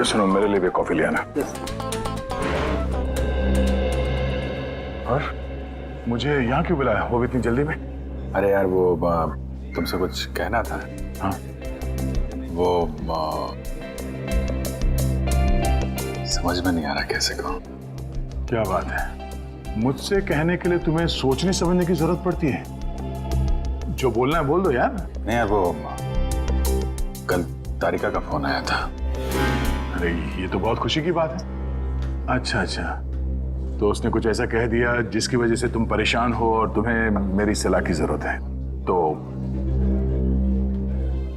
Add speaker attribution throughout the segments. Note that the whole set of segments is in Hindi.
Speaker 1: सुनो, मेरे लिए भी कॉफी ले आना। और मुझे यहाँ क्यों बुलाया, वो भी इतनी जल्दी में?
Speaker 2: अरे यार वो तुमसे कुछ कहना था।
Speaker 1: हाँ,
Speaker 2: वो समझ में नहीं आ रहा कैसे कहूँ।
Speaker 1: क्या बात है, मुझसे कहने के लिए तुम्हें सोचने समझने की जरूरत पड़ती है? जो बोलना है बोल दो यार।
Speaker 2: नहीं यार, वो कल तारिका का फोन आया था।
Speaker 1: अरे ये तो बहुत खुशी की बात है। अच्छा अच्छा, तो उसने कुछ ऐसा कह दिया जिसकी वजह से तुम परेशान हो और तुम्हें मेरी सलाह की जरूरत है। तो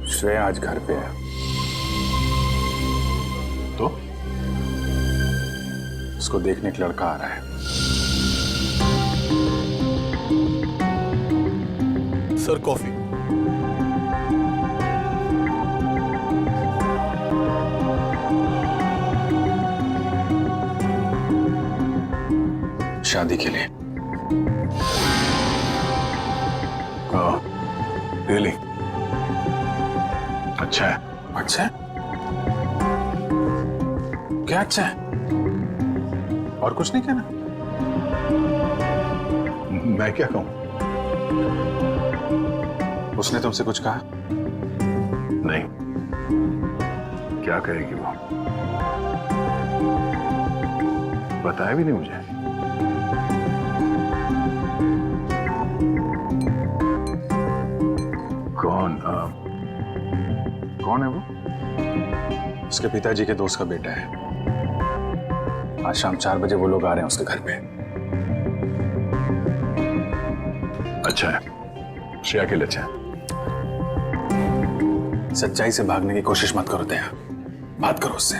Speaker 2: श्रेया आज घर पे है।
Speaker 1: तो
Speaker 2: उसको देखने एक लड़का आ रहा है।
Speaker 3: Sir coffee.
Speaker 2: शादी के लिए।
Speaker 1: रियली? अच्छा है।
Speaker 2: अच्छा है? क्या अच्छा है? और कुछ नहीं कहना?
Speaker 1: मैं क्या कहूं?
Speaker 2: उसने तुमसे कुछ कहा?
Speaker 1: नहीं, क्या कहेगी वो? बताया भी नहीं मुझे। कौन है वो?
Speaker 2: उसके पिताजी के दोस्त का बेटा है। आज शाम 4 बजे वो लोग आ रहे हैं उसके घर पे।
Speaker 1: अच्छा है, श्रेया के लिए अच्छा है।
Speaker 2: सच्चाई से भागने की कोशिश मत करो दया, बात करो उससे।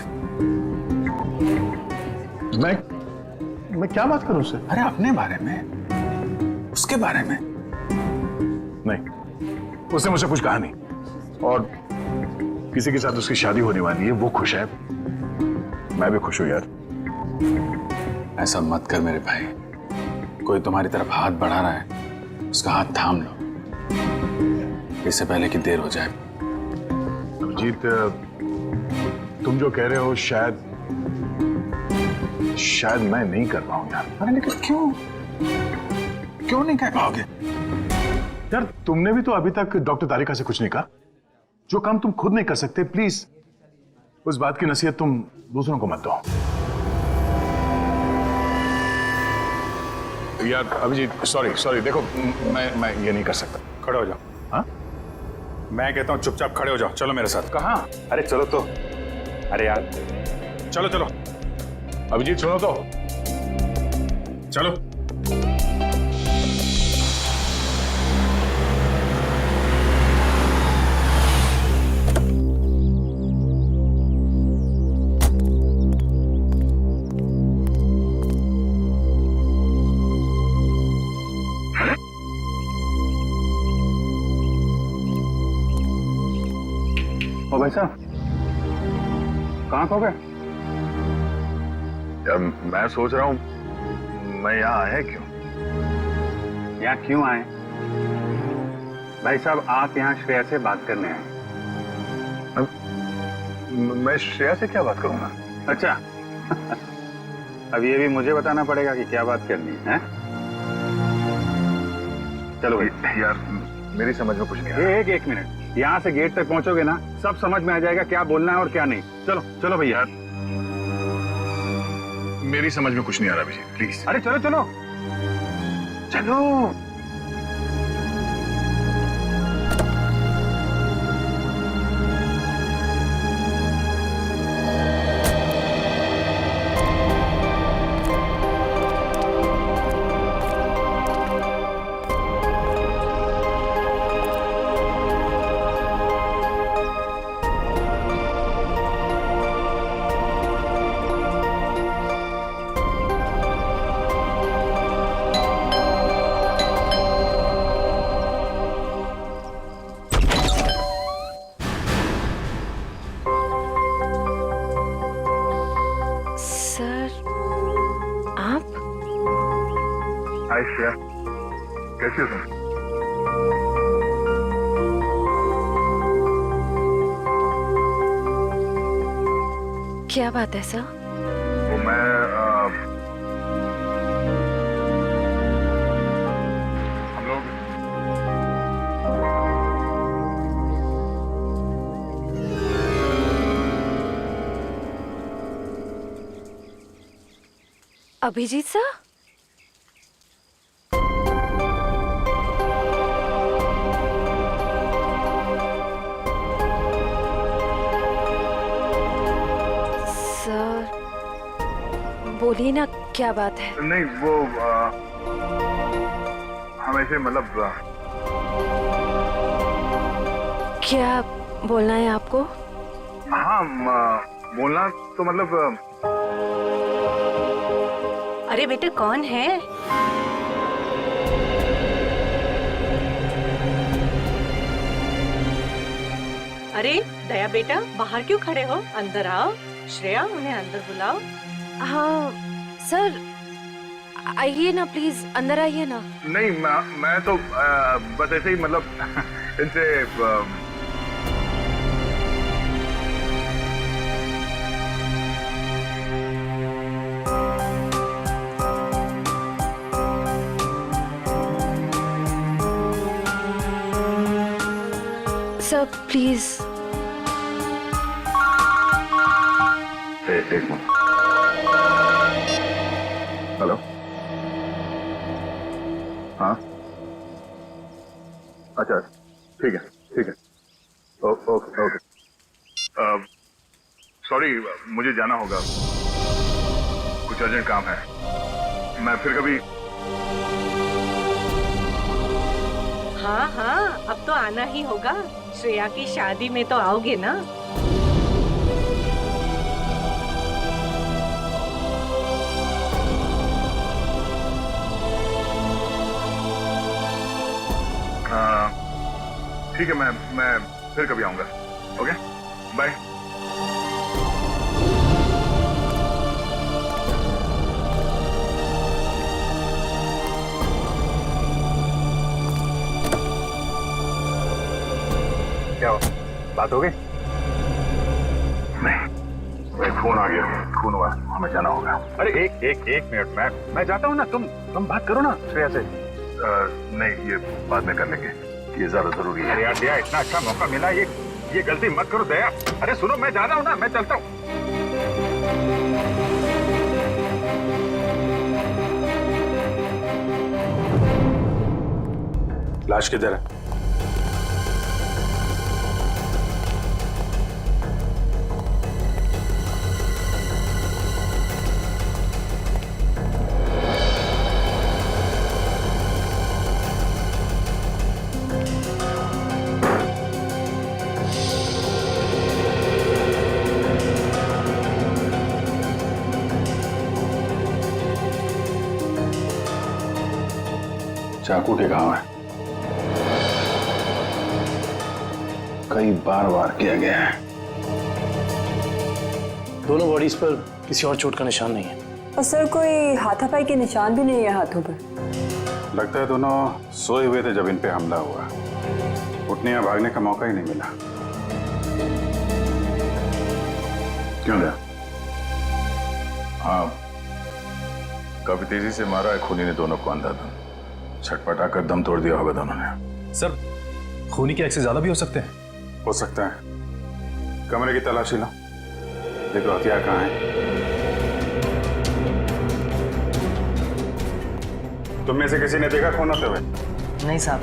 Speaker 1: मैं क्या बात करूं उससे?
Speaker 2: अरे अपने बारे में, उसके बारे में।
Speaker 1: नहीं, उसने मुझसे कुछ कहा नहीं, और किसी के साथ उसकी शादी होने वाली है, वो खुश है, मैं भी खुश हूं यार।
Speaker 2: ऐसा मत कर मेरे भाई, कोई तुम्हारी तरफ हाथ बढ़ा रहा है, उसका हाथ थाम लो, इससे पहले कि देर हो जाए।
Speaker 1: अभिजीत, तुम जो कह रहे हो शायद मैं नहीं कर पाऊं यार।
Speaker 2: अरे लेकिन क्यों नहीं कह पाओगे?
Speaker 1: यार तुमने भी तो अभी तक डॉक्टर तारिका से कुछ नहीं कहा। जो काम तुम खुद नहीं कर सकते, प्लीज उस बात की नसीहत तुम दूसरों को मत दो। यार अभिजीत, सॉरी, देखो मैं ये नहीं कर सकता।
Speaker 2: खड़े हो जाओ।
Speaker 1: हाँ,
Speaker 2: मैं कहता हूँ चुपचाप खड़े हो जाओ, चलो मेरे साथ।
Speaker 1: कहाँ?
Speaker 2: अरे चलो तो। अरे यार चलो
Speaker 1: अभिजीत सुनो तो।
Speaker 2: चलो।
Speaker 4: ओ भाई साहब, कहाँ खो गए?
Speaker 1: यार मैं सोच रहा हूँ मैं यहाँ आया क्यों?
Speaker 4: यहाँ क्यों आए? भाई साहब, आप यहाँ श्रेया से बात करने आए।
Speaker 1: मैं श्रेया से क्या बात करूंगा?
Speaker 4: अच्छा अब ये भी मुझे बताना पड़ेगा कि क्या बात करनी है? चलो भाई।
Speaker 1: यार मेरी समझ में कुछ नहीं आ रहा।
Speaker 4: एक मिनट, यहाँ से गेट तक पहुंचोगे ना, सब समझ में आ जाएगा क्या बोलना है और क्या नहीं। चलो भैया।
Speaker 1: मेरी समझ में कुछ नहीं आ रहा अभिजीत, प्लीज।
Speaker 4: अरे चलो।
Speaker 1: हाय श्रेया, कैसी हो तुम?
Speaker 3: क्या बात है सर?
Speaker 1: तो मैं हम लोग
Speaker 3: अभिजीत सर? बोलिए ना, क्या बात है?
Speaker 1: नहीं वो हम ऐसे मतलब
Speaker 3: क्या बोलना है आपको?
Speaker 1: हाँ बोलना तो मतलब
Speaker 5: अरे बेटे कौन है? अरे दया बेटा, बाहर क्यों खड़े हो? अंदर आओ। श्रेया, उन्हें अंदर बुलाओ।
Speaker 3: हाँ सर, आइए ना प्लीज, अंदर आइए ना।
Speaker 1: नहीं मैं तो बस ऐसे ही मतलब इनसे
Speaker 3: सर प्लीज।
Speaker 1: एक मिनट। हेलो, हाँ अच्छा ठीक है ओके सॉरी मुझे जाना होगा, कुछ अर्जेंट काम है, मैं फिर कभी।
Speaker 5: हाँ हाँ, अब तो आना ही होगा। श्रेया की शादी में तो आओगे ना?
Speaker 1: ठीक है, मैं फिर कभी आऊंगा। Okay bye. क्या बात हो गई? नहीं, फोन आ गया, फोन हुआ, हमें जाना होगा। अरे एक मिनट, मैं जाता हूँ ना, तुम बात करो ना श्रेया से। नहीं, ये बाद में कर लेंगे, ये ज्यादा जरूरी है। यार दया, इतना अच्छा मौका मिला, ये गलती मत करो दया। अरे सुनो, मैं जा रहा हूँ ना, मैं चलता हूँ।
Speaker 2: लाश किधर है? चाकू के घाव है, कई बार वार किया गया है।
Speaker 6: दोनों बॉडीज पर किसी और चोट का निशान नहीं है।
Speaker 7: और सर कोई हाथापाई के निशान भी नहीं है हाथों पर।
Speaker 2: लगता है दोनों सोए हुए थे जब इन पे हमला हुआ, उठने या भागने का मौका ही नहीं मिला।
Speaker 1: क्यों दया? हाँ, काफी तेजी से मारा है खूनी ने दोनों को अंधाधुंध, छटपटा कर दम तोड़ दिया होगा दोनों ने।
Speaker 6: सर, खूनी के एक्सेस ज्यादा भी हो सकते हैं।
Speaker 2: हो सकता है। कमरे की तलाशी लो, देखो हथियार कहाँ है। तुम में से किसी ने देखा खून होते हुए?
Speaker 8: नहीं साहब,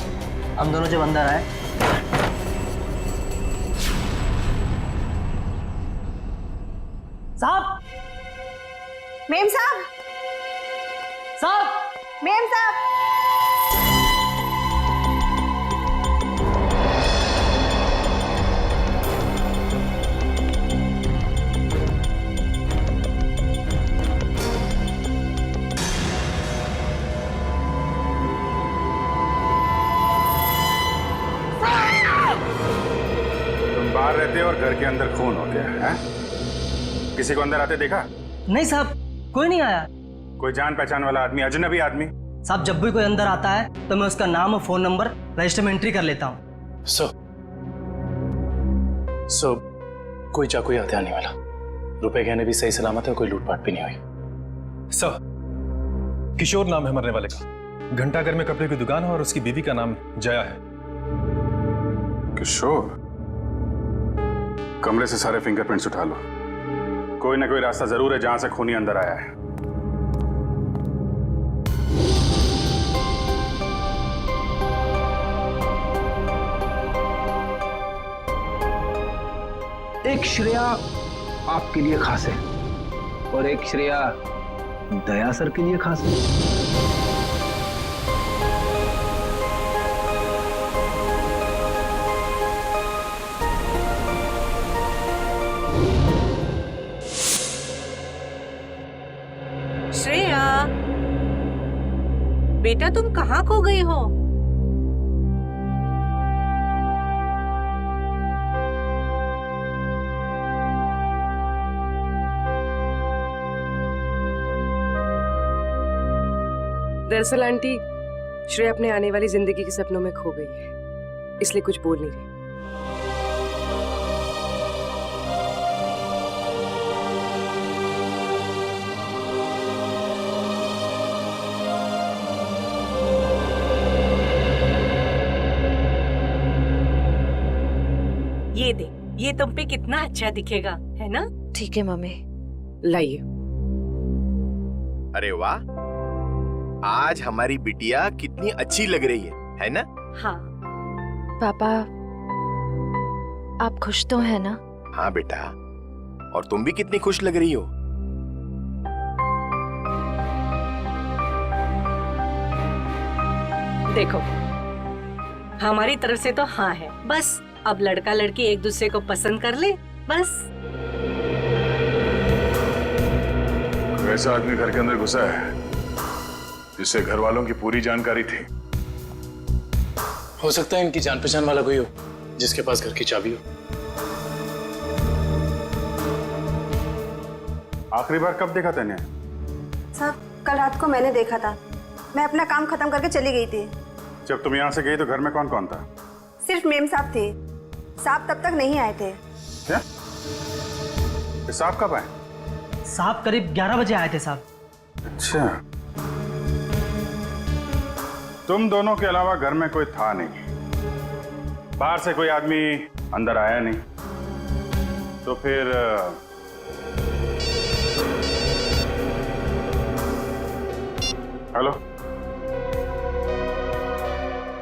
Speaker 8: हम दोनों जब अंदर आए साहब।
Speaker 7: मेम साहब, मेम साहब।
Speaker 2: तुम बाहर रहते हो और घर के अंदर खून हो गया है? किसी को अंदर आते देखा?
Speaker 8: नहीं साहब, कोई नहीं आया।
Speaker 2: कोई जान पहचान वाला आदमी, अजनबी आदमी?
Speaker 8: साहब, जब भी कोई अंदर आता है तो मैं उसका नाम और फोन नंबर रजिस्टर में एंट्री कर लेता हूँ।
Speaker 6: सर, कोई चाकू या हथियार नहीं वाला। रुपए गहने भी सही सलामत है, कोई लूटपाट भी नहीं हुई। सर, किशोर नाम है मरने वाले का। घंटाघर में कपड़े की दुकान है और उसकी बीवी का नाम जया है।
Speaker 2: किशोर, कमरे से सारे फिंगरप्रिंट्स उठा लो। कोई ना कोई रास्ता जरूर है जहां से खूनी अंदर आया है।
Speaker 9: एक श्रेया आपके लिए खास है और एक श्रेया दया सर के लिए खास है।
Speaker 5: श्रेया, बेटा तुम कहाँ खो गई हो?
Speaker 10: दरअसल आंटी, श्रेया अपने आने वाली जिंदगी के सपनों में खो गई है, इसलिए कुछ बोल नहीं रही।
Speaker 5: ये दे, ये तुम पे कितना अच्छा दिखेगा, है ना?
Speaker 3: ठीक है मम्मी।
Speaker 10: लाइए।
Speaker 11: अरे वाह, आज हमारी बिटिया कितनी अच्छी लग रही है ना?
Speaker 5: हाँ।
Speaker 3: पापा, आप खुश तो है ना?
Speaker 11: हाँ बेटा, और तुम भी कितनी खुश लग रही हो।
Speaker 5: देखो, हमारी तरफ से तो हाँ है, बस अब लड़का लड़की एक दूसरे को पसंद कर ले, बस।
Speaker 2: वैसा आदमी घर के अंदर घुसा है जिससे घर वालों की पूरी जानकारी थी।
Speaker 6: हो सकता है इनकी जान पहचान वाला कोई हो जिसके पास घर की चाबी हो।
Speaker 2: आखिरी बार कब देखा तूने?
Speaker 12: साहब, कल रात को मैंने देखा था। मैं अपना काम खत्म करके चली गई थी।
Speaker 2: जब तुम यहाँ से गई तो घर में कौन कौन था?
Speaker 12: सिर्फ मेम साहब थे। साहब तब तक नहीं आए थे।
Speaker 2: क्या? साहब कब आए?
Speaker 8: साहब करीब 11 बजे आए थे साहब।
Speaker 2: अच्छा, तुम दोनों के अलावा घर में कोई था नहीं, बाहर से कोई आदमी अंदर आया नहीं, तो फिर हेलो?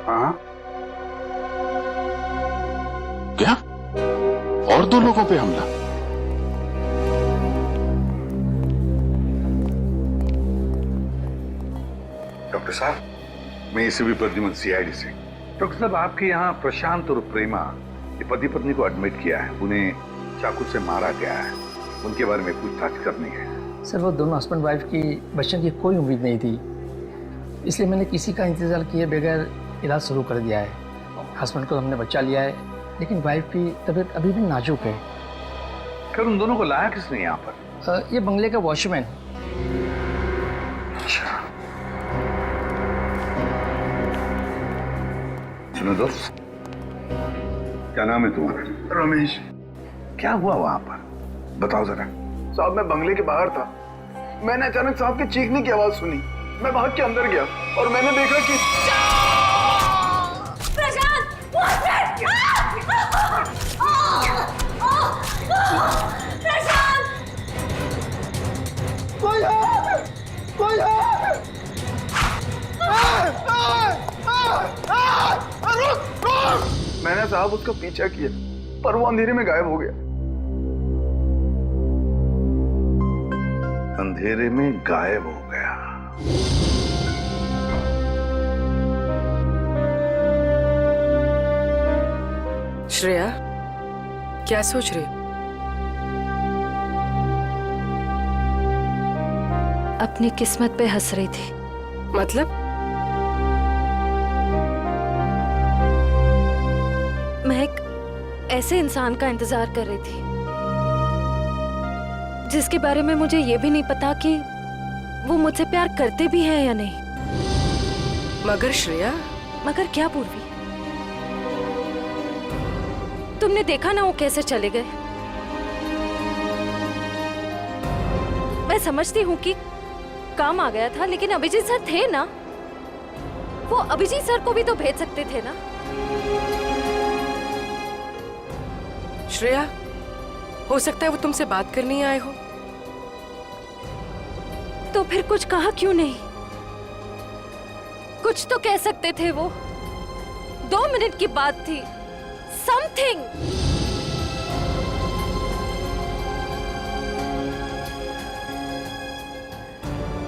Speaker 2: हाँ, क्या? और 2 लोगों पे हमला?
Speaker 1: डॉक्टर साहब, मैं एसीपी प्रद्युमन, सीआईडी से। डॉक्टर साहब, आपके यहाँ प्रशांत और प्रेमा ये पति पत्नी को एडमिट किया है। उन्हें चाकू से मारा गया है। उनके बारे में पूछताछ करनी है।
Speaker 9: सर, वो दोनों हस्बैंड वाइफ की बच्चों की कोई उम्मीद नहीं थी, इसलिए मैंने किसी का इंतजार किए बगैर इलाज शुरू कर दिया है। हस्बैंड को हमने बच्चा लिया है, लेकिन वाइफ की तबीयत अभी भी नाजुक है।
Speaker 1: फिर उन दोनों को लाया किसने यहाँ पर?
Speaker 9: ये बंगले का वॉचमैन।
Speaker 1: अच्छा, सुनो दोस्त, क्या नाम है तुम्हारा?
Speaker 13: रमेश।
Speaker 1: क्या हुआ वहां पर, बताओ जरा।
Speaker 13: साहब, मैं बंगले के बाहर था। मैंने अचानक साहब के चीखने की आवाज सुनी। मैं भाग के अंदर गया और मैंने देखा कि मैंने साहब उसका पीछा किया, पर वो अंधेरे में गायब हो गया।
Speaker 1: अंधेरे में गायब हो गया?
Speaker 10: श्रेया, क्या सोच रही?
Speaker 3: अपनी किस्मत पे हंस रही थी।
Speaker 10: मतलब?
Speaker 3: मैं एक ऐसे इंसान का इंतजार कर रही थी जिसके बारे में मुझे ये भी नहीं पता कि वो मुझसे प्यार करते भी हैं या नहीं।
Speaker 10: मगर श्रेया।
Speaker 3: मगर क्या पूर्वी? तुमने देखा ना वो कैसे चले गए। मैं समझती हूँ कि काम आ गया था, लेकिन अभिजीत सर थे ना, वो अभिजीत सर को भी तो भेज सकते थे ना।
Speaker 10: श्रेया, हो सकता है वो तुमसे बात करने आए हो।
Speaker 3: तो फिर कुछ कहा क्यों नहीं? कुछ तो कह सकते थे वो। 2 मिनट की बात थी। समथिंग।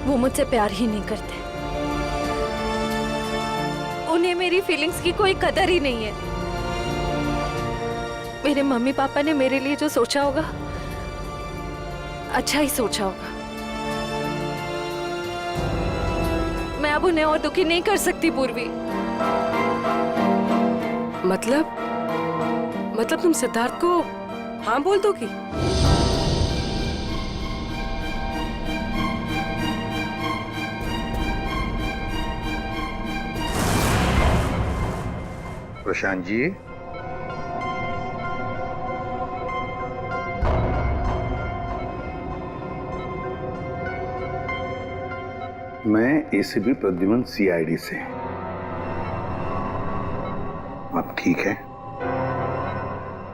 Speaker 3: वो मुझसे प्यार ही नहीं करते। उन्हें मेरी फीलिंग्स की कोई कदर ही नहीं है। मेरे मम्मी पापा ने मेरे लिए जो सोचा होगा, अच्छा ही सोचा होगा। मैं अब उन्हें और दुखी नहीं कर सकती पूर्वी।
Speaker 10: मतलब तुम सिद्धार्थ को हाँ बोल दोगी?
Speaker 1: प्रशांत जी, मैं एसीपी प्रद्युमन सीआईडी से। आप ठीक है?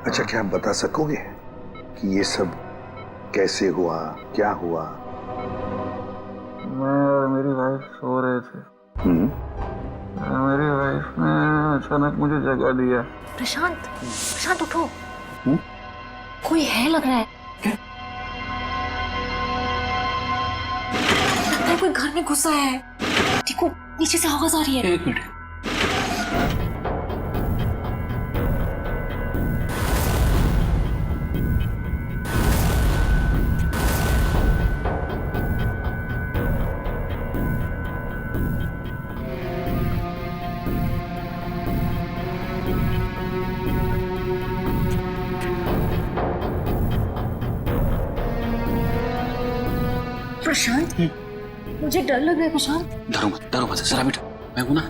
Speaker 1: अच्छा, क्या आप बता सकोगे कि ये सब कैसे हुआ, क्या हुआ?
Speaker 13: मैं और मेरी वाइफ सो रहे थे। मेरी वाइफ ने अचानक मुझे जगा दिया।
Speaker 3: प्रशांत उठो। कोई है लग रहा है। लगता है कोई घर में घुसा है। देखो नीचे से आवाज आ रही है।
Speaker 9: 1 मिनट।
Speaker 3: प्रशांत, मुझे डर लग रहा है। प्रशांत,
Speaker 2: डरो मत, जरा बैठो, मैं हूं ना।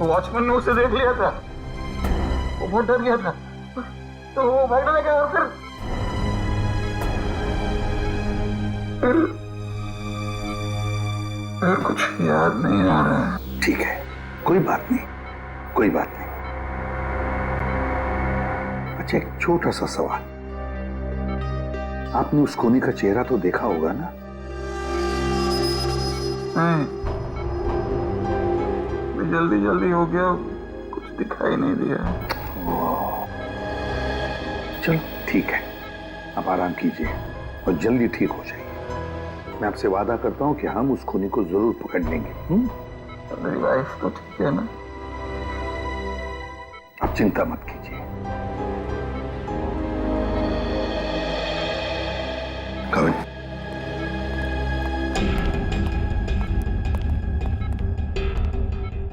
Speaker 13: वॉचमैन ने उसे देख लिया था, वो बहुत डर गया था, तो वो भागने लगा। और फिर कुछ याद नहीं आ रहा है।
Speaker 1: ठीक है, कोई बात नहीं, कोई बात नहीं। अच्छा, एक छोटा सा सवाल, आपने उस कोनी का चेहरा तो देखा होगा ना?
Speaker 13: जल्दी हो गया, कुछ दिखाई नहीं दिया।
Speaker 1: चलो ठीक है, आप आराम कीजिए और जल्दी ठीक हो जाइए। मैं आपसे वादा करता हूं कि हम उस खूनी को जरूर पकड़ लेंगे।
Speaker 13: मेरी वाइफ तो ठीक है ना?
Speaker 1: आप चिंता मत कीजिए। कविन,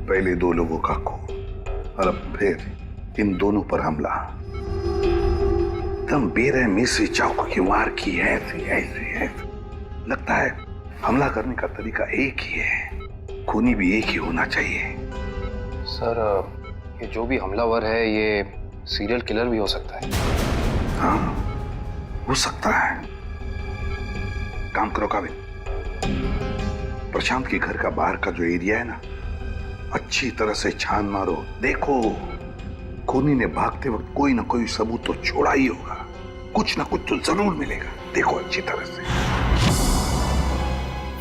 Speaker 1: पहले 2 लोगों का खून और अब फिर इन दोनों पर हमला। एकदम बेरहमी से चाकू की वार की है। ऐसे लगता है हमला करने का तरीका एक ही है, खूनी भी एक ही होना चाहिए।
Speaker 14: सर, ये जो भी हमलावर है ये सीरियल किलर भी हो सकता है।
Speaker 1: हाँ, हो सकता है। काम करो काबिल, प्रशांत के घर का बाहर का जो एरिया है ना, अच्छी तरह से छान मारो। देखो, खूनी ने भागते वक्त कोई ना कोई सबूत तो छोड़ा ही होगा, कुछ ना कुछ तो जरूर मिलेगा। देखो अच्छी तरह से।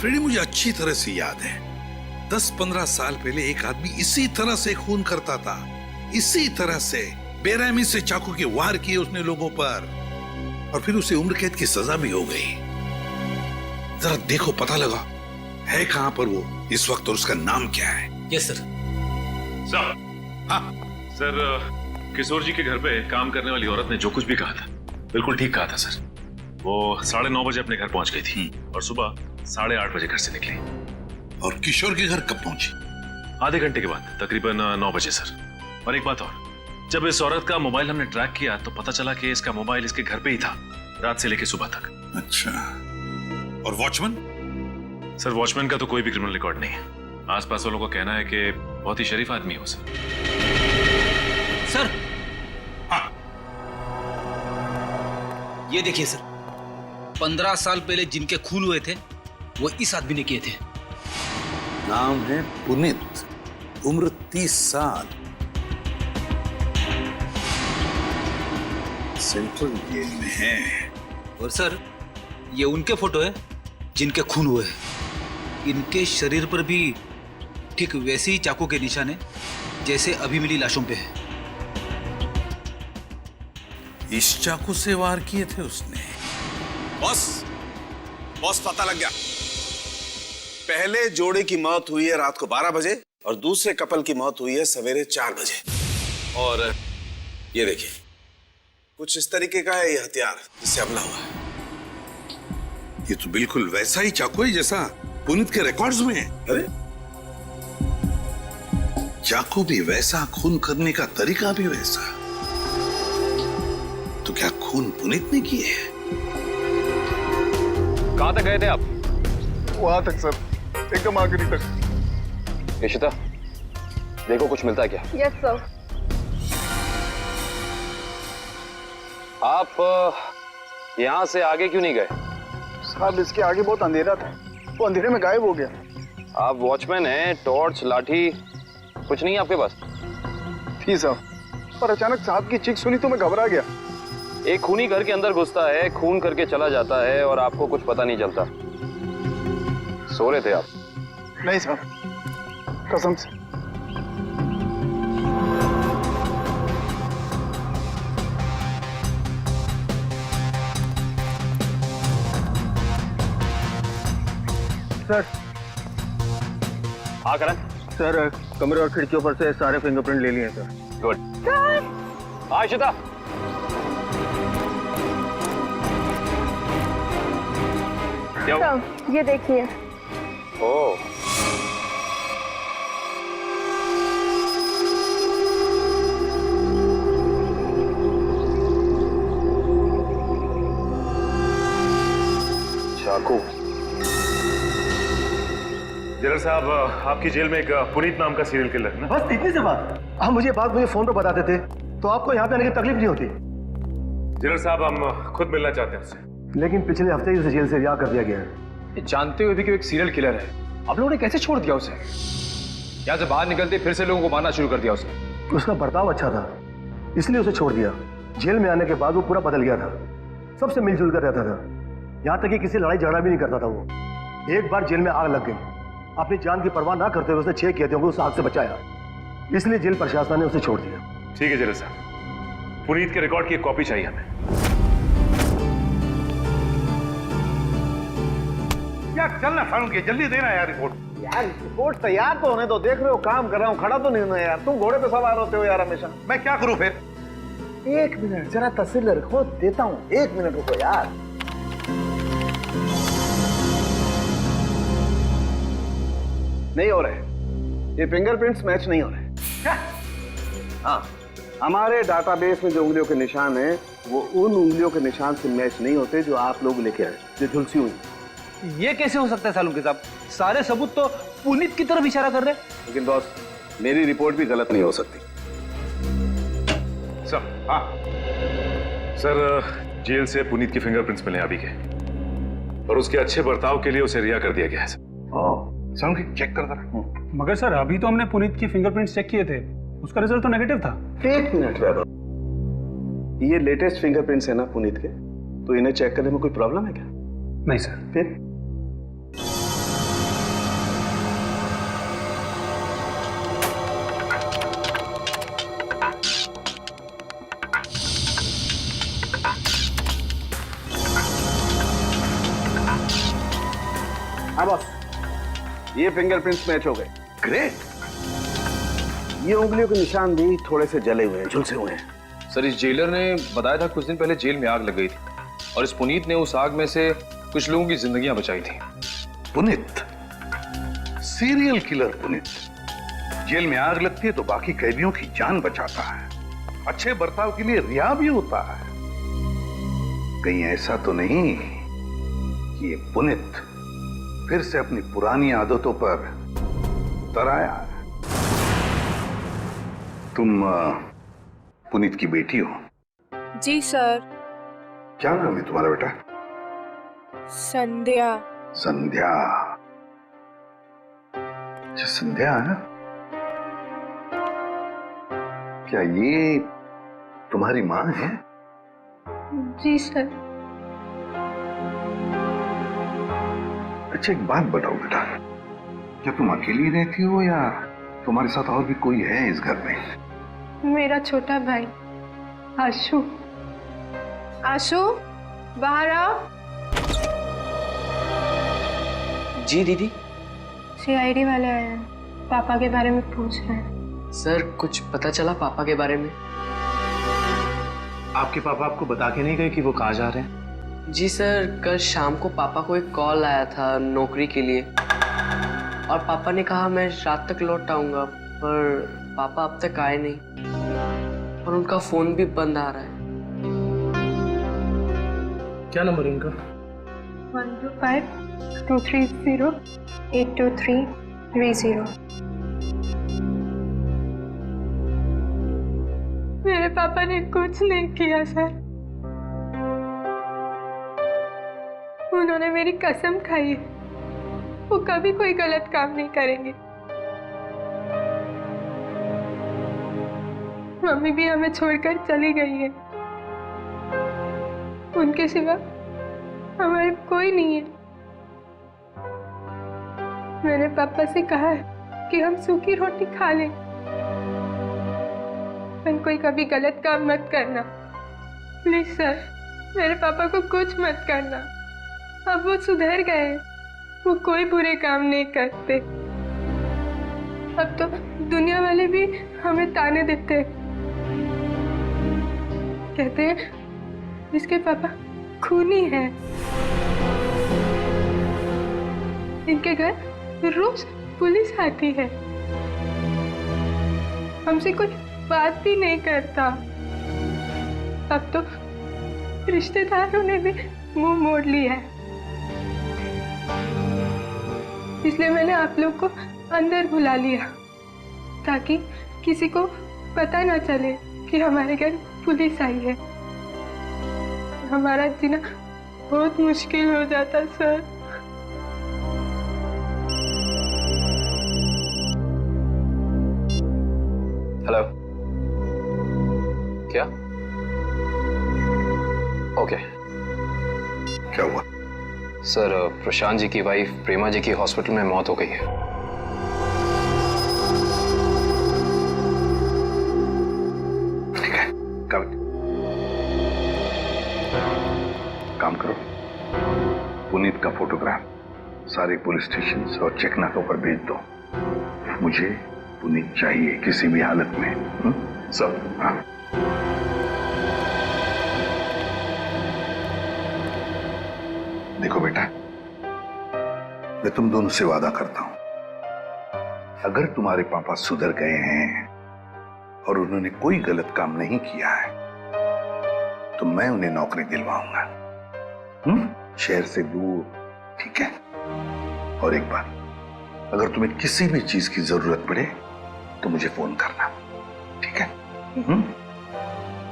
Speaker 15: फ्रेडी, मुझे अच्छी तरह से याद है 10-15 साल पहले एक आदमी इसी तरह से खून करता था, इसी तरह से बेरहमी से चाकू के वार किए उसने लोगों पर, और फिर उसे उम्र कैद की सजा भी हो गई। जरा देखो, पता लगा है कहां पर वो इस वक्त और उसका नाम क्या है?
Speaker 6: Yes sir.
Speaker 2: सर, किशोर जी के घर पे काम करने वाली औरत ने जो कुछ भी कहा था बिल्कुल ठीक कहा था सर। वो 9:30 बजे अपने घर पहुंच गई थी और सुबह 8:30 बजे घर से निकली।
Speaker 15: और किशोर के घर कब पहुंची?
Speaker 2: आधे घंटे के बाद, तकरीबन 9 बजे सर। और एक बात और, जब इस औरत का मोबाइल हमने ट्रैक किया तो पता चला कि इसका मोबाइल इसके घर पे ही था। रात से लेकर सुबह तक।
Speaker 15: अच्छा, और वॉचमैन?
Speaker 2: सर वॉचमैन का तो कोई भी क्रिमिनल रिकॉर्ड नहीं है। आसपास वालों का कहना है कि बहुत ही शरीफ आदमी है वो सर।
Speaker 8: सर
Speaker 15: हाँ,
Speaker 8: ये देखिए सर, 15 साल पहले जिनके खून हुए थे वो इस आदमी ने किए थे।
Speaker 15: नाम है पुनीत, उम्र 30 साल, सेंट्रल जेल में है।
Speaker 8: और सर ये उनके फोटो है जिनके खून हुए हैं। इनके शरीर पर भी ठीक वैसे ही चाकू के निशान है जैसे अभी मिली लाशों पे है।
Speaker 15: इस चाकू से वार किए थे उसने।
Speaker 11: बॉस पता लग गया। पहले जोड़े की मौत हुई है रात को 12 बजे और दूसरे कपल की मौत हुई है सवेरे 4 बजे। और ये देखिए, कुछ इस तरीके का है ये हथियार जिससे हमला हुआ है।
Speaker 15: ये तो बिल्कुल वैसा ही चाकू है जैसा पुनीत के रिकॉर्ड्स में है। अरे चाकू भी वैसा, खून करने का तरीका भी वैसा। तो क्या खून पुनीत ने किए है?
Speaker 14: कहां तक गए थे आप?
Speaker 13: वहां तक सर, एकदम आखिरी तक।
Speaker 14: इशिता, देखो कुछ मिलता है क्या?
Speaker 12: Yes sir.
Speaker 14: आप यहां से आगे क्यों नहीं गए?
Speaker 13: साहब इसके आगे बहुत अंधेरा था, वो अंधेरे में गायब हो गया।
Speaker 14: आप वॉचमैन हैं, टॉर्च, लाठी कुछ नहीं है आपके पास?
Speaker 13: थी साहब, पर अचानक साहब की चीख सुनी तो मैं घबरा गया।
Speaker 14: एक खूनी घर के अंदर घुसता है, खून करके चला जाता है और आपको कुछ पता नहीं चलता। सो रहे थे आप?
Speaker 13: नहीं साहब, कसम से। सर।
Speaker 14: हाँ करण।
Speaker 13: सर कमरे और खिड़कियों पर से सारे फिंगरप्रिंट ले लिए सर।
Speaker 14: गुड। हाँ इशिता।
Speaker 12: ये देखिए।
Speaker 14: ओह, चाकू।
Speaker 6: जनरल साहब, आपकी जेल में एक पुनीत नाम का सीरियल किलर है ना?
Speaker 9: बस इतनी सी बात। आप मुझे बात फोन पर बता देते तो आपको यहाँ पे आने की तकलीफ नहीं होती।
Speaker 6: जनरल साहब, हम खुद मिलना चाहते हैं उससे।
Speaker 9: लेकिन पिछले हफ्ते ही उसे जेल से रिहा कर दिया गया है।
Speaker 14: जानते हुए भी कि वो एक सीरियल किलर है, आप लोगों ने कैसे छोड़ दिया उसे? यहाँ से बाहर निकलते फिर से लोगों को मारना शुरू कर दिया उसे।
Speaker 9: उसका बर्ताव अच्छा था इसलिए उसे छोड़ दिया। जेल में आने के बाद वो पूरा बदल गया था, सबसे मिलजुल कर रहता था, यहाँ तक कि किसी लड़ाई झगड़ा भी नहीं करता था वो। एक बार जेल में आग लग गई, अपनी जान की परवाह ना करते हुए उसने 6 किए थे, उस आग से बचाया, इसलिए जेल प्रशासन ने उसे छोड़ दिया।
Speaker 6: ठीक है जनरल साहब, पुनीत के रिकॉर्ड की एक कॉपी चाहिए हमें।
Speaker 1: यार चलना फारूकी, जल्दी देना यार रिपोर्ट।
Speaker 13: यार रिपोर्ट तैयार तो होने दो, देख रहे हो काम कर रहा हूँ, खड़ा तो नहीं हूं यार। तुम घोड़े पे सवार होते हो यार हमेशा।
Speaker 1: मैं क्या करूं फिर?
Speaker 13: 1 मिनट जरा तस्वीर रखो, देता हूँ। 1 मिनट रुको यार। नहीं हो रहे, ये फिंगरप्रिंट्स मैच नहीं हो रहे। हाँ, हमारे डाटाबेस में जो उंगलियों के निशान हैं वो उन उंगलियों के निशान से मैच नहीं होते जो आप लोग लेके आए, जो झुलसी हुई।
Speaker 8: ये कैसे हो सकता है सालुंके साहब? सारे सबूत तो पुनीत की तरफ इशारा कर रहे हैं।
Speaker 11: लेकिन बॉस, मेरी रिपोर्ट भी गलत नहीं हो सकती।
Speaker 6: सर, हाँ सर, जेल से पुनीत की फिंगरप्रिंट्स मिले अभी के, और उसके अच्छे बर्ताव के लिए उसे रिहा कर दिया गया है।
Speaker 1: सारूकी चेक कर जरा।
Speaker 6: मगर सर अभी तो हमने पुनीत की फिंगरप्रिंट्स चेक किए थे, उसका रिजल्ट तो नेगेटिव था।
Speaker 13: 1 मिनट वैभव, ये लेटेस्ट फिंगरप्रिंट्स है ना पुनीत के, तो इन्हें चेक करने में कोई प्रॉब्लम है क्या?
Speaker 6: नहीं सर।
Speaker 13: फिर हाँ बॉस, ये फिंगरप्रिंट्स मैच हो गए।
Speaker 11: ग्रेट।
Speaker 13: ये उंगलियों के निशान भी थोड़े से जले हुए हैं, झुलसे हुए हैं।
Speaker 14: सर इस जेलर ने बताया था कुछ दिन पहले जेल में आग लग गई थी और इस पुनीत ने उस आग में से कुछ लोगों की जिंदगियां बचाई थी।
Speaker 15: Puneet, serial killer Puneet. Jail में आग लगती है तो बाकी कैदियों की जान बचाता है, अच्छे बर्ताव के लिए रिहा भी होता है।
Speaker 13: कहीं ऐसा तो नहीं कि ये पुनित फिर से अपनी पुरानी आदतों पर उतर आया? तुम पुनीत की बेटी हो?
Speaker 16: जी सर।
Speaker 13: क्या नाम है तुम्हारा बेटा?
Speaker 16: संध्या।
Speaker 13: संध्या। अच्छा संध्या है? क्या ये तुम्हारी माँ है?
Speaker 16: जी सर।
Speaker 13: अच्छा एक बात बताओ बेटा, क्या तुम अकेली रहती हो या तुम्हारे साथ और भी कोई है इस घर में?
Speaker 16: मेरा छोटा भाई आशु। आशु बाहर आओ।
Speaker 17: जी दीदी।
Speaker 16: सीआईडी वाले आए हैं, पापा के बारे में पूछ रहे हैं।
Speaker 17: सर कुछ पता चला पापा के बारे में?
Speaker 6: आपके पापा आपको बता के नहीं गए कि वो कहाँ जा रहे हैं?
Speaker 17: जी सर, कल शाम को पापा को एक कॉल आया था नौकरी के लिए और पापा ने कहा मैं रात तक लौट आऊंगा, पर पापा अब तक आए नहीं और उनका फोन भी बंद आ रहा है।
Speaker 6: क्या नंबर है उनका?
Speaker 16: 125-230-82330। मेरे पापा ने कुछ नहीं किया सर। उन्होंने मेरी कसम खाई है, वो कभी कोई गलत काम नहीं करेंगे। मम्मी भी हमें छोड़कर चली गई है, उनके सिवा हमारे कोई नहीं है। मैंने पापा से कहा है कि हम सूखी रोटी खा लें, पर कोई कभी गलत काम मत करना प्लीज सर। मेरे पापा को कुछ मत करना, अब वो सुधर गए, वो कोई बुरे काम नहीं करते। अब तो दुनिया वाले भी हमें ताने देते, कहते हैं इसके पापा खूनी है। इनके घर रोज पुलिस आती है, हमसे कोई बात भी नहीं करता। अब तो रिश्तेदारों ने भी मुंह मोड़ लिया है, इसलिए मैंने आप लोग को अंदर बुला लिया ताकि किसी को पता ना चले कि हमारे घर पुलिस आई है। हमारा जीना बहुत मुश्किल हो जाता सर।
Speaker 14: हेलो, क्या? ओके।
Speaker 13: क्या हुआ?
Speaker 14: सर प्रशांत जी की वाइफ प्रेमा जी की हॉस्पिटल में मौत हो गई है।
Speaker 13: ठीक है, काम करो, पुनीत का फोटोग्राफ सारे पुलिस स्टेशन और चेक नाकों पर भेज दो। मुझे पुनीत चाहिए किसी भी हालत में। सब हाँ। देखो बेटा, मैं तुम दोनों से वादा करता हूं, अगर तुम्हारे पापा सुधर गए हैं और उन्होंने कोई गलत काम नहीं किया है तो मैं उन्हें नौकरी दिलवाऊंगा, शहर से दूर, ठीक है? और एक बात, अगर तुम्हें किसी भी चीज की जरूरत पड़े तो मुझे फोन करना, ठीक है?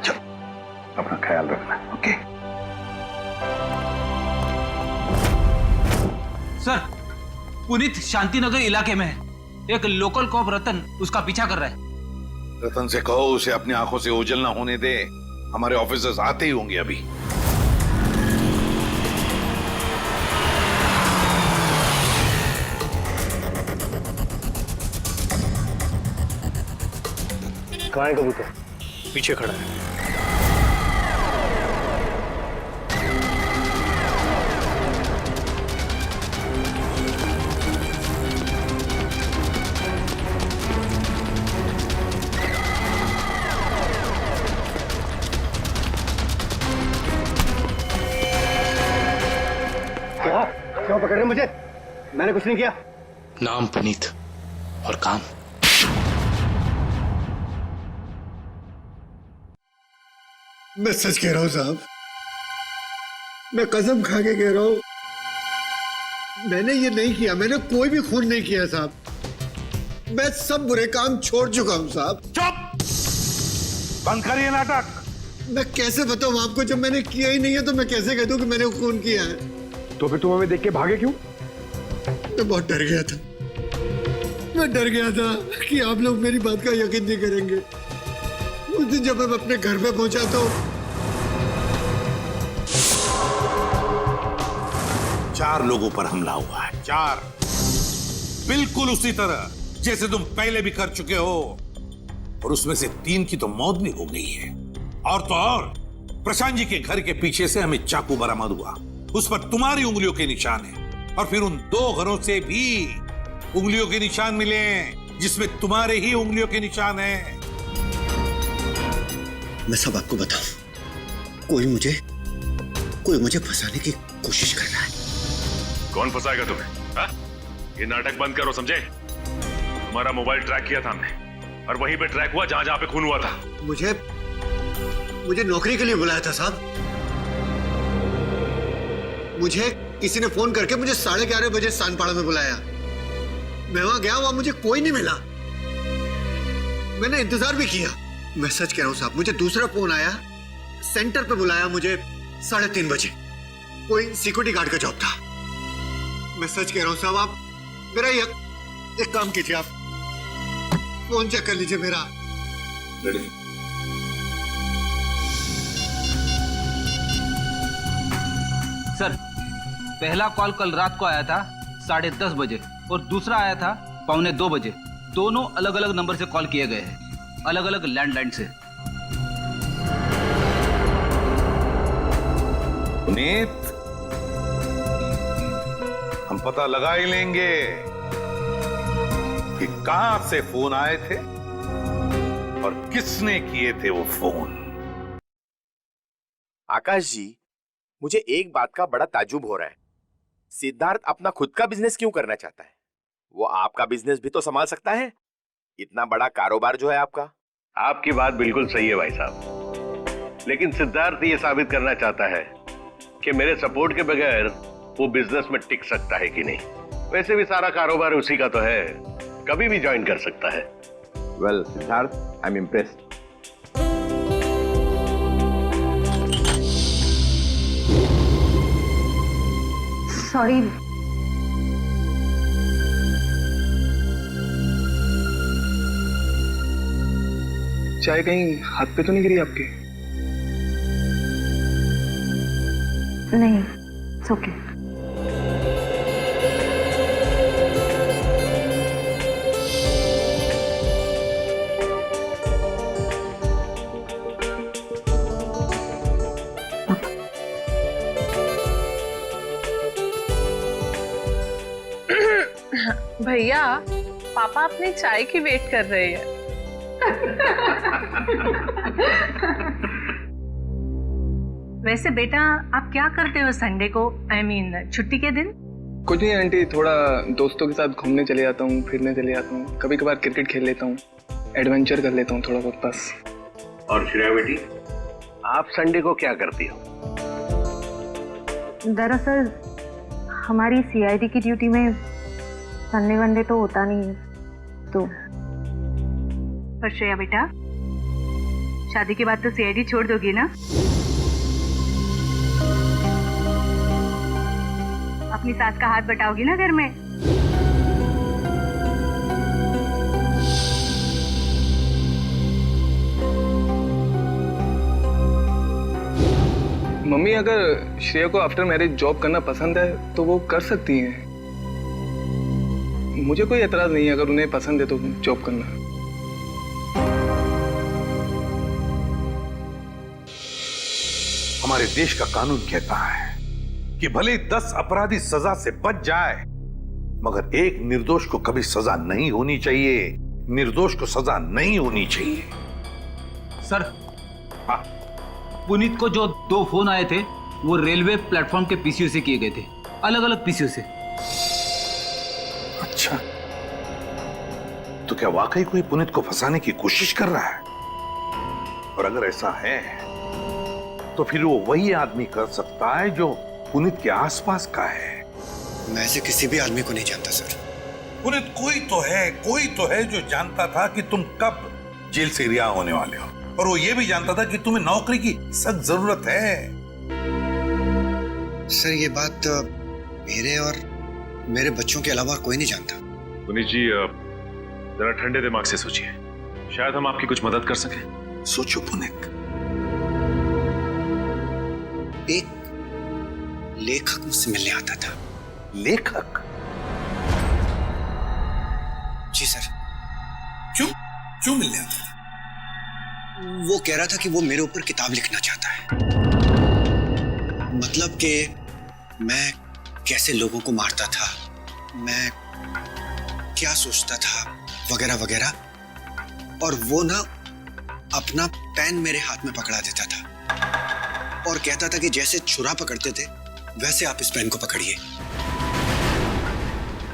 Speaker 13: चलो, अपना ख्याल रखना, ओके?
Speaker 8: सर, पुनीत शांतिनगर इलाके में है। एक लोकल कॉप रतन उसका पीछा कर रहा है।
Speaker 15: रतन से कहो उसे अपनी आंखों से ओझल ना होने दे, हमारे ऑफिसर्स आते ही होंगे अभी।
Speaker 6: कहाँ है कबूतर? पीछे खड़ा है।
Speaker 9: क्यों पकड़ रहे मुझे? मैंने कुछ नहीं किया।
Speaker 2: नाम पुनीत और काम
Speaker 18: मैं सच कह रहा हूं साहब, मैं कसम खा के कह रहा हूँ, मैंने ये नहीं किया, मैंने कोई भी खून नहीं किया साहब। मैं सब बुरे काम छोड़ चुका हूँ साहब।
Speaker 15: चुप! बंद करिए नाटक।
Speaker 18: मैं कैसे बताऊँ आपको, जब मैंने किया ही नहीं है तो मैं कैसे कह दूँ कि मैंने खून किया है?
Speaker 13: तो फिर तुम हमें देख के भागे क्यों?
Speaker 18: मैं बहुत डर गया था। मैं डर गया था कि आप लोग मेरी बात का यकीन नहीं करेंगे। उस दिन जब मैं अपने घर पे पहुंचा तो
Speaker 15: 4 लोगों पर हमला हुआ है, 4। बिल्कुल उसी तरह जैसे तुम पहले भी कर चुके हो, और उसमें से 3 की तो मौत भी हो गई है। और तो और प्रशांत जी के घर के पीछे से हमें चाकू बरामद हुआ, उस पर तुम्हारी उंगलियों के निशान है। और फिर उन 2 घरों से भी उंगलियों के निशान मिले हैं, जिसमें तुम्हारे ही उंगलियों के निशान हैं।
Speaker 18: मैं सब आपको बताऊं, कोई मुझे फंसाने की कोशिश कर रहा है।
Speaker 1: कौन फंसाएगा तुम्हें? हा? ये नाटक बंद करो, समझे? तुम्हारा मोबाइल ट्रैक किया था हमने, और वहीं पे ट्रैक हुआ जहां पे खून हुआ था।
Speaker 18: मुझे नौकरी के लिए बुलाया था साहब। मुझे किसी ने फोन करके मुझे 11:30 बजे सानपाड़ा में बुलाया। मैं वहां गया, वहां मुझे कोई नहीं मिला। मैंने इंतजार भी किया। मैं सच कह रहा हूं साहब, मुझे दूसरा फोन आया, सेंटर पे बुलाया मुझे 3:30 बजे। कोई सिक्योरिटी गार्ड का जॉब था। मैं सच कह रहा हूं साहब, आप मेरा एक काम कीजिए, आप फोन चेक कर लीजिए मेरा।
Speaker 8: सर, पहला कॉल कल रात को आया था 10:30 बजे, और दूसरा आया था 1:45 बजे। दोनों अलग अलग नंबर से कॉल किए गए हैं, अलग अलग लैंडलाइन से।
Speaker 15: पुनीत, हम पता लगा ही लेंगे कि कहां से फोन आए थे और किसने किए थे वो फोन।
Speaker 11: आकाश जी, मुझे एक बात का बड़ा ताज्जुब हो रहा है। सिद्धार्थ अपना खुद का बिजनेस क्यों करना चाहता है? वो आपका बिजनेस भी तो संभाल सकता है। इतना बड़ा कारोबार जो है आपका।
Speaker 4: आपकी बात बिल्कुल सही है भाई साहब, लेकिन सिद्धार्थ ये साबित करना चाहता है कि मेरे सपोर्ट के बगैर वो बिजनेस में टिक सकता है कि नहीं। वैसे भी सारा कारोबार उसी का तो है, कभी भी ज्वाइन कर सकता है।
Speaker 13: Well Siddharth, I am impressed.
Speaker 12: Sorry,
Speaker 6: चाय कहीं हाथ पे तो नहीं गिरी आपके?
Speaker 12: नहीं, इट्स ओके।
Speaker 16: भैया, पापा अपनी चाय की वेट कर रहे हैं।
Speaker 5: वैसे बेटा, आप क्या करते हो संडे को, I mean, छुट्टी के दिन?
Speaker 6: कुछ नहीं आंटी, थोड़ा दोस्तों के साथ घूमने चले जाता हूँ, फिरने चले जाता हूँ, कभी कभार क्रिकेट खेल लेता हूँ, एडवेंचर कर लेता हूँ थोड़ा बहुत, बस।
Speaker 4: और श्रेया बेटी, आप संडे को क्या करती हो?
Speaker 12: दरअसल हमारी CID की ड्यूटी में संडे वनडे तो होता नहीं है, तो।
Speaker 5: पर श्रेया बेटा, शादी के बाद तो CID छोड़ दोगी ना? अपनी सास का हाथ बटाओगी ना घर में?
Speaker 6: मम्मी, अगर श्रेया को आफ्टर मैरिज जॉब करना पसंद है तो वो कर सकती हैं। मुझे कोई एतराज नहीं है अगर उन्हें पसंद है तो जॉब करना।
Speaker 15: हमारे देश का कानून कहता है कि भले 10 अपराधी सजा से बच जाए, मगर एक निर्दोष को कभी सजा नहीं होनी चाहिए। निर्दोष को सजा नहीं होनी चाहिए।
Speaker 8: सर, पुनीत को जो 2 फोन आए थे वो रेलवे प्लेटफॉर्म के पीसीओ से किए गए थे, अलग अलग पीसीओ से।
Speaker 15: अच्छा, तो क्या वाकई कोई पुनीत को फंसाने की कोशिश कर रहा है? और अगर ऐसा है तो फिर वो वही आदमी कर सकता है जो पुनीत के आसपास का है?
Speaker 18: मैं ऐसे किसी भी आदमी को नहीं जानता सर।
Speaker 15: पुनीत कोई तो है जो जानता था कि तुम कब जेल से रिहा होने वाले हो, और वो ये भी जानता था कि तुम्हें नौकरी की सख्त जरूरत है।
Speaker 18: सर ये बात मेरे और मेरे बच्चों के अलावा कोई नहीं जानता।
Speaker 2: पुनीत जी जरा ठंडे दिमाग से सोचिए, शायद हम आपकी कुछ मदद कर सकें।
Speaker 15: सोचो पुनीत।
Speaker 18: एक लेखक मुझसे मिलने आता था।
Speaker 15: लेखक?
Speaker 18: जी सर।
Speaker 15: क्यों मिलने आता था?
Speaker 18: वो कह रहा था कि वो मेरे ऊपर किताब लिखना चाहता है, मतलब कि मैं कैसे लोगों को मारता था, मैं क्या सोचता था, वगैरह वगैरह। और वो ना अपना पेन मेरे हाथ में पकड़ा देता था और कहता था कि जैसे छुरा पकड़ते थे वैसे आप इस पेन को पकड़िए।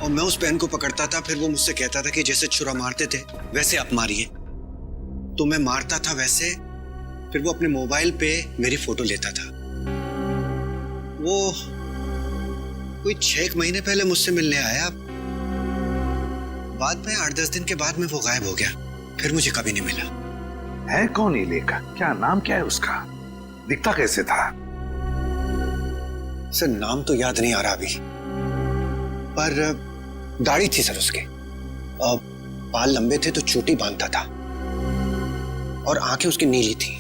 Speaker 18: और मैं उस पेन को पकड़ता था, फिर वो मुझसे कहता था कि जैसे छुरा मारते थे वैसे आप मारिए। तो मैं मारता था वैसे, फिर वो अपने मोबाइल पे मेरी फोटो लेता था। वो कोई 6 महीने पहले मुझसे मिलने आया, बाद में 8-10 दिन के बाद में वो गायब हो गया, फिर मुझे कभी नहीं मिला।
Speaker 15: है कौन ये लेखक? क्या नाम क्या है उसका? दिखता कैसे था?
Speaker 18: सर नाम तो याद नहीं आ रहा अभी, पर दाढ़ी थी सर उसके, बाल लंबे थे तो चोटी बांधता था, और आंखें उसकी नीली थी।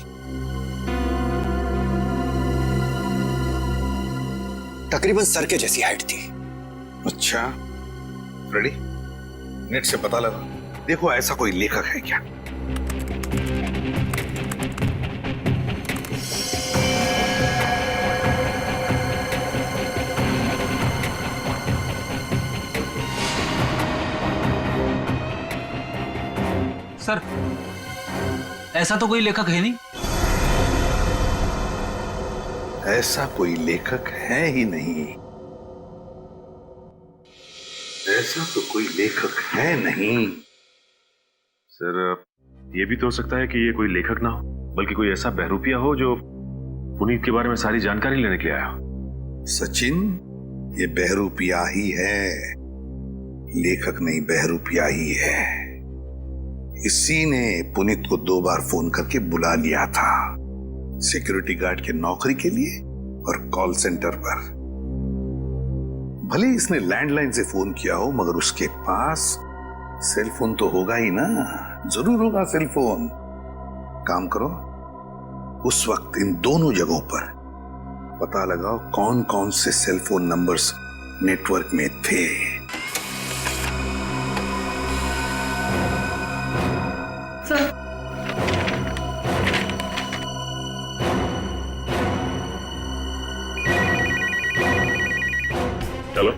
Speaker 18: तकरीबन सर के जैसी हाइट थी।
Speaker 15: अच्छा, रेडी? नेट से पता लगा, देखो ऐसा कोई लेखक है क्या।
Speaker 8: सर ऐसा तो कोई लेखक है नहीं।
Speaker 15: ऐसा कोई लेखक है ही नहीं। ऐसा तो कोई लेखक है नहीं।
Speaker 2: सर ये भी तो हो सकता है कि ये कोई लेखक ना हो, बल्कि कोई ऐसा बहरूपिया हो जो पुनीत के बारे में सारी जानकारी लेने के लिए आया हो।
Speaker 15: सचिन, ये बहरूपिया ही है, लेखक नहीं, बहरूपिया ही है। इसी ने पुनीत को 2 बार फोन करके बुला लिया था, सिक्योरिटी गार्ड के नौकरी के लिए और कॉल सेंटर पर। भले इसने लैंडलाइन से फोन किया हो, मगर उसके पास सेल फोन तो होगा ही ना, जरूर होगा सेल फोन। काम करो, उस वक्त इन दोनों जगहों पर पता लगाओ कौन कौन से सेल फोन नंबर्स नेटवर्क में थे।
Speaker 2: चलो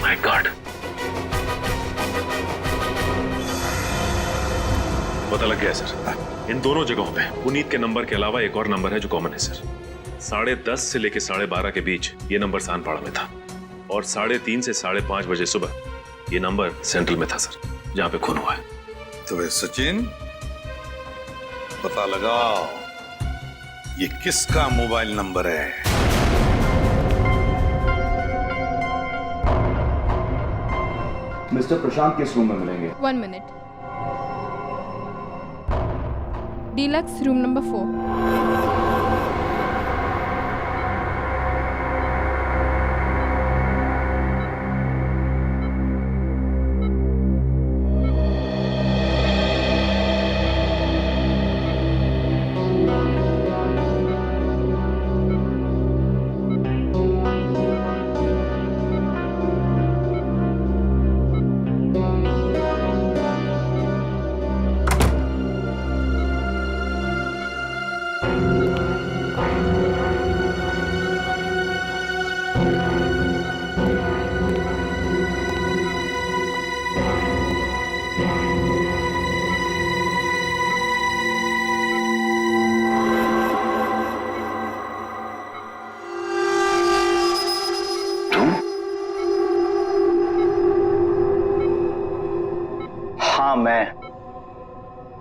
Speaker 2: माय गॉड, पता लग गया सर। इन दोनों जगहों पे पुनीत के नंबर के अलावा एक और नंबर है जो कॉमन है सर। 10:30 से लेकर 12:30 के बीच ये नंबर सानपाड़ा में था, और 3:30 से 5:30 बजे सुबह ये नंबर सेंट्रल में था सर, जहां पे खून हुआ है।
Speaker 15: तो वे सचिन, पता लगाओ ये किसका मोबाइल नंबर है।
Speaker 19: मिस्टर प्रशांत किस रूम में मिलेंगे?
Speaker 16: 1 मिनट। Deluxe room number 4।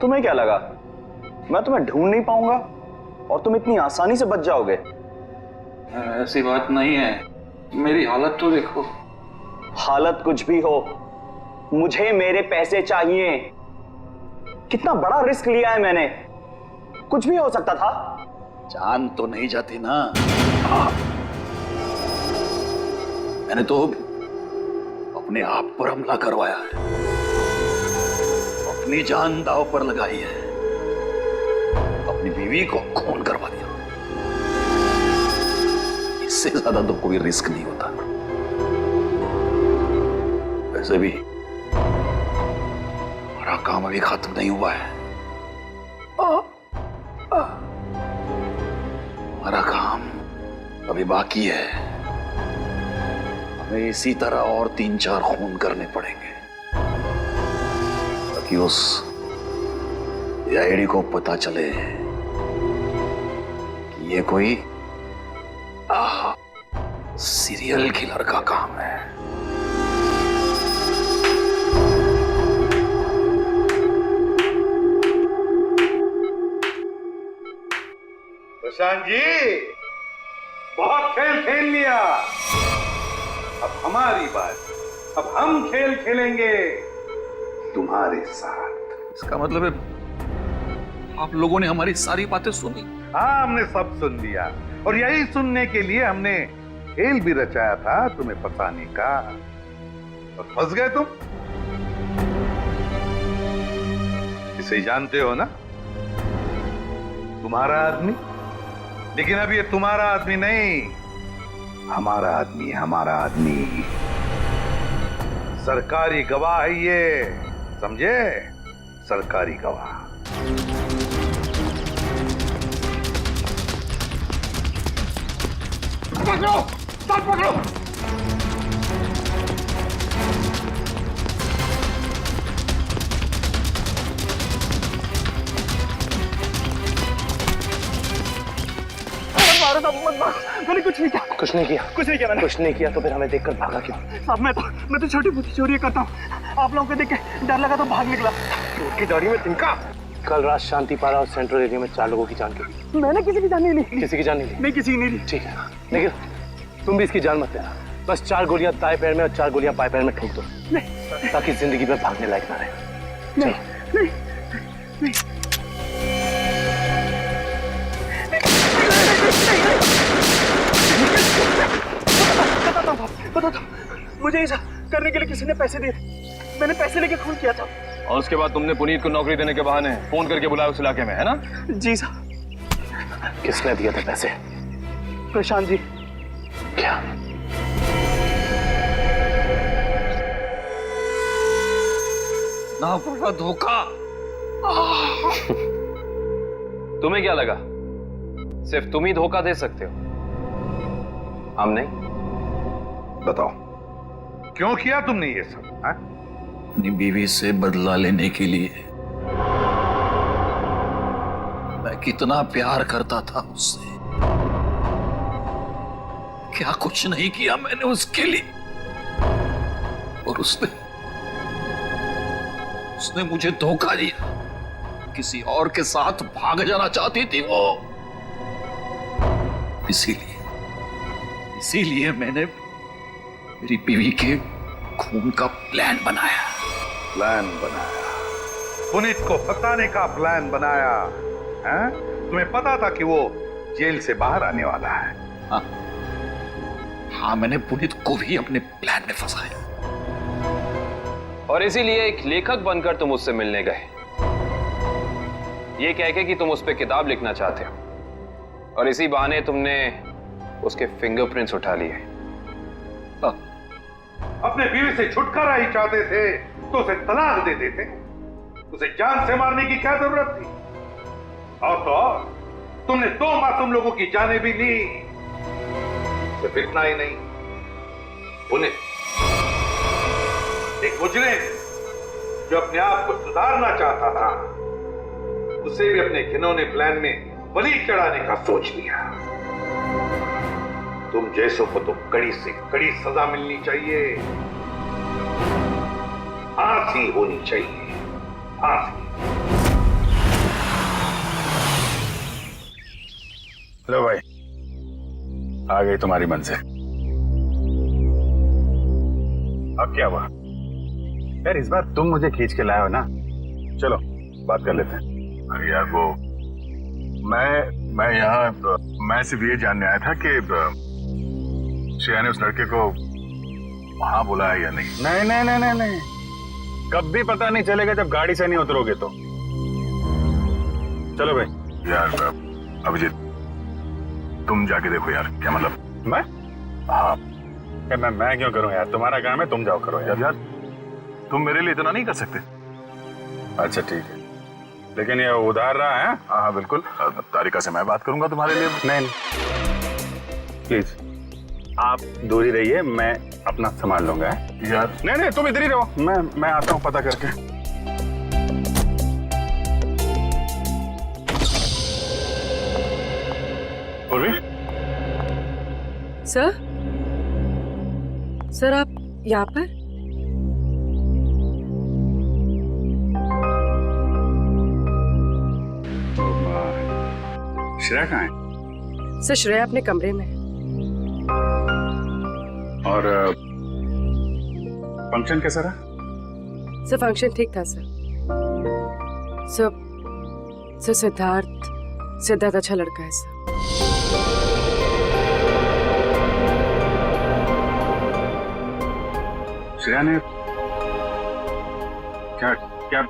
Speaker 14: तुम्हें क्या लगा मैं तुम्हें ढूंढ नहीं पाऊंगा और तुम इतनी आसानी से बच जाओगे?
Speaker 9: ऐसी बात नहीं है, मेरी हालत तो देखो।
Speaker 14: हालत कुछ भी हो, मुझे मेरे पैसे चाहिए। कितना बड़ा रिस्क लिया है मैंने, कुछ भी हो सकता था।
Speaker 15: जान तो नहीं जाती ना। मैंने तो अपने आप पर हमला करवाया है, अपनी जान दांव पर लगाई है, अपनी बीवी को खून करवा दिया। इससे ज्यादा तो कोई रिस्क नहीं होता। वैसे भी हमारा काम अभी खत्म नहीं हुआ है। हमारा काम अभी बाकी है। हमें इसी तरह और 3-4 खून करने पड़ेंगे ताकि उस आईडी को पता चले कि ये कोई सीरियल किलर का काम है।
Speaker 1: प्रशांत जी, बहुत खेल खेल लिया, अब हमारी बात, अब हम खेल खेलेंगे तुम्हारे साथ।
Speaker 15: इसका मतलब है आप लोगों ने हमारी सारी बातें सुनी?
Speaker 1: हाँ, हमने सब सुन लिया और यही सुनने के लिए हमने खेल भी रचाया था तुम्हें फंसाने का, और फंस गए तुम। इसे जानते हो ना, तुम्हारा आदमी। लेकिन अब ये तुम्हारा आदमी नहीं, हमारा आदमी है, हमारा आदमी। सरकारी गवाह है ये, समझे? सरकारी गवाह।
Speaker 15: पकड़ो, सर पकड़ो।
Speaker 9: मैंने कुछ नहीं किया।
Speaker 14: कुछ नहीं किया?
Speaker 9: कुछ नहीं किया मैंने।
Speaker 14: कुछ नहीं किया तो फिर हमें देखकर भागा क्यों?
Speaker 9: साहब मैं तो छोटी मोटी चोरी करता हूँ। आप लोगों को देख के डर लगा तो भाग निकला।
Speaker 14: की दाढ़ी में तिनका। कल रात शांतिपारा और सेंट्रल एरिया में 4 लोगों की जान गई।
Speaker 9: मैंने किसी की जान नहीं ली।
Speaker 14: किसी की जान नहीं ली?
Speaker 9: नहीं, किसी की नहीं ली।
Speaker 14: ठीक है, लेकिन तुम भी इसकी जान मत लेना। बस 4 गोलियां दाएं पैर में और 4 गोलियां बाएं पैर में ठोक दो, ताकि जिंदगी में भागने लायक ना रहे।
Speaker 9: नहीं, नहीं। बताता हूँ, मुझे ऐसा करने के लिए किसी ने पैसे दिए। मैंने पैसे लेके खून किया था।
Speaker 14: और उसके बाद तुमने पुनीत को नौकरी देने के बहाने फोन करके बुलाया उस इलाके में, है ना?
Speaker 9: जी साहब।
Speaker 14: किसने दिए थे पैसे?
Speaker 9: प्रशांत जी।
Speaker 14: क्या? ना पड़ा धोखा। तुम्हें क्या लगा सिर्फ तुम ही धोखा दे सकते हो, हम नहीं?
Speaker 1: बताओ, क्यों किया तुमने ये सब?
Speaker 15: अपनी बीवी से बदला लेने के लिए। मैं कितना प्यार करता था उससे। क्या कुछ नहीं किया मैंने उसके लिए, और उसने मुझे धोखा दिया। किसी और के साथ भाग जाना चाहती थी वो। इसीलिए मैंने मेरी बीवी के खून का प्लान बनाया।
Speaker 1: पुनीत को फंसाने का प्लान बनाया, हैं? तुम्हें पता था कि वो जेल से बाहर आने वाला है?
Speaker 15: हाँ, मैंने पुनीत को भी अपने प्लान में फंसाया।
Speaker 14: और इसीलिए एक लेखक बनकर तुम उससे मिलने गए, ये कह के कि तुम उस पर किताब लिखना चाहते हो, और इसी बहाने तुमने उसके फिंगरप्रिंट्स उठा लिए।
Speaker 1: अपने बीवी से छुटकारा ही चाहते थे तो उसे तलाक दे देते। उसे जान से मारने की क्या जरूरत थी? और तो और, तुमने 2 मासूम लोगों की जानें भी ली। सिर्फ इतना ही नहीं, उन्हें एक मुजरिम जो अपने आप को सुधारना चाहता था, उसे भी अपने घिनौने प्लान में बलि चढ़ाने का सोच लिया। तुम जैसों को तो कड़ी से कड़ी सजा मिलनी चाहिए, फांसी होनी चाहिए, फांसी। लो भाई, आ गई तुम्हारी मंजिल। अब क्या हुआ यार, इस बार तुम मुझे खींच के लाए हो ना, चलो बात कर लेते हैं। अरे यार वो मैं यहाँ मैं सिर्फ ये जानने आया था कि श्रेया ने उस लड़के को वहां बुलाया या नहीं। नहीं नहीं नहीं नहीं नहीं, कभी पता नहीं चलेगा जब गाड़ी से नहीं उतरोगे तो। चलो भाई। यार अभिजीत तुम जाके देखो यार, क्या मतलब। मैं? हाँ मैं क्यों करूं यार, तुम्हारा काम है, तुम जाओ करो यार। यार तुम मेरे लिए इतना नहीं कर सकते। अच्छा ठीक है, लेकिन ये उधार रहा है। हाँ बिल्कुल, तारिका से मैं बात करूंगा तुम्हारे लिए। नहीं प्लीज आप दूर ही रहिए, मैं अपना संभाल लूंगा यार। नहीं नहीं तुम इधर ही रहो, मैं आता हूँ पता करके। पूर्वी
Speaker 10: सर आप यहाँ पर?
Speaker 1: श्रेया कहाँ है?
Speaker 10: सर श्रेया अपने कमरे में।
Speaker 1: और फंक्शन कैसा रहा?
Speaker 10: सर फंक्शन ठीक था सर। सर सिद्धार्थ अच्छा लड़का है सर।
Speaker 1: श्रेया ने क्या क्या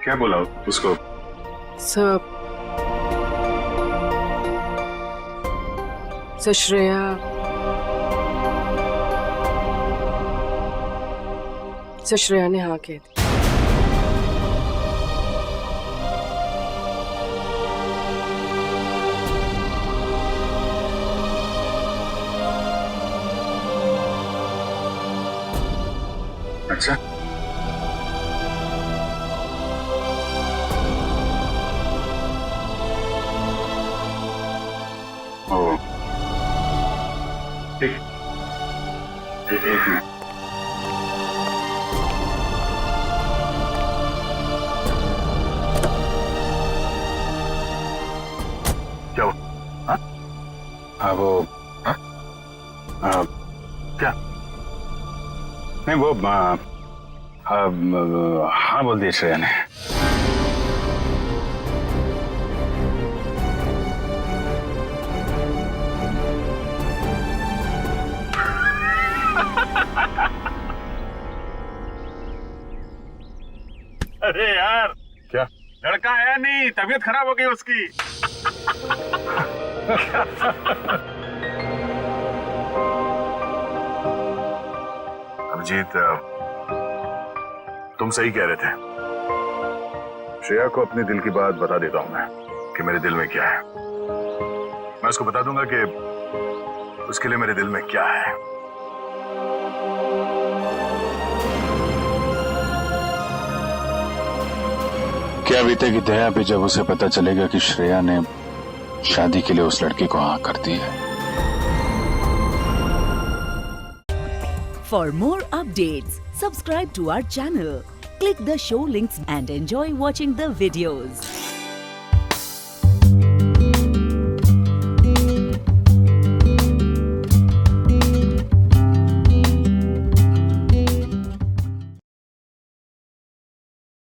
Speaker 1: क्या बोला उसको?
Speaker 10: सर श्रेया ने हाँ कह दी।
Speaker 1: अच्छा ओ ठीक, एक मिनट। क्या हुआ? हाँ वो क्या? नहीं वो हाँ बोल दिया श्रेया ने। अरे यार क्या लड़का है नहीं, तबीयत खराब हो गई उसकी। अभिजीत तुम सही कह रहे थे। श्रेया को अपने दिल की बात बता देता हूं मैं कि मेरे दिल में क्या है। मैं उसको बता दूंगा कि उसके लिए मेरे दिल में क्या है। क्या बीतेगी दया पे जब उसे पता चलेगा कि श्रेया ने शादी के लिए उस लड़के को हाँ कर दी है।
Speaker 20: For more updates, subscribe to our channel, click the show links and enjoy watching the videos.